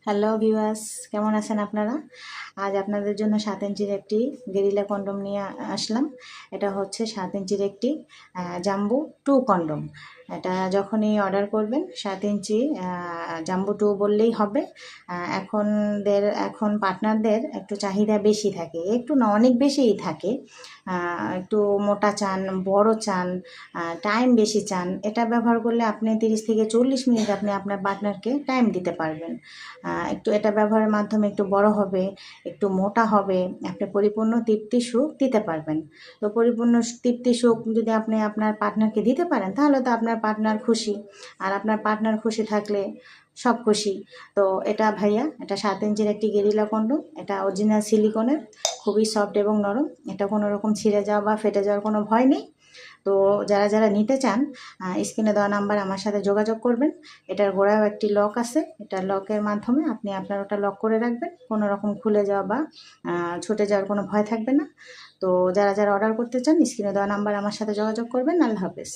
Hello viewers, কেমন আছেন আপনারা? আজ আপনাদের জন্য 7 ইঞ্চির একটি গেরিলা কন্ডম নিয়ে আসলাম। এটা হচ্ছে 7 ইঞ্চির একটি জাম্বু 2 কন্ডম। এটা যখনই অর্ডার করবেন 7 ইঞ্চি জাম্বু 2 বললেই হবে। এখন পার্টনারদের একটু চাহিদা বেশি থাকে, একটু না অনেক বেশিই থাকে। একটু মোটা চান, বড় চান, টাইম বেশি চান। এটা ব্যবহার করলে আপনি 30 থেকে 40 মিনিট আপনি আপনার পার্টনারকে টাইম দিতে পারবেন। একটু এটা ব্যবহারের মাধ্যমে একটু বড় হবে, একটু মোটা হবে, আপনি পরিপূর্ণ তৃপ্তি সুখ দিতে পারবেন। তো পরিপূর্ণ তৃপ্তি সুখ যদি আপনি আপনার পার্টনারকে দিতে পারেন তাহলে তো আপনার পার্টনার খুশি, আর আপনার পার্টনার খুশি থাকলে সব খুশি। তো এটা ভাইয়া, এটা 7 ইঞ্চির একটি গেরিলা কন্ডম। এটা অরিজিনাল সিলিকনের, খুবই সফট এবং নরম। এটা কোনো রকম ছিঁড়ে যাওয়া বা ফেটে যাওয়ার কোনো ভয় নেই। তো যারা যারা নিতে চান স্ক্রিনে দেওয়া নাম্বার আমার সাথে যোগাযোগ করবেন। এটার গোড়ায়ও একটি লক আছে, এটা লকের মাধ্যমে আপনি আপনার ওটা লক করে রাখবেন, কোনো রকম খুলে যাওয়া বা ছুটে যাওয়ার কোনো ভয় থাকবে না। তো যারা যারা অর্ডার করতে চান স্ক্রিনে দেওয়া নাম্বার আমার সাথে যোগাযোগ করবেন। আল্লাহ হাফেজ।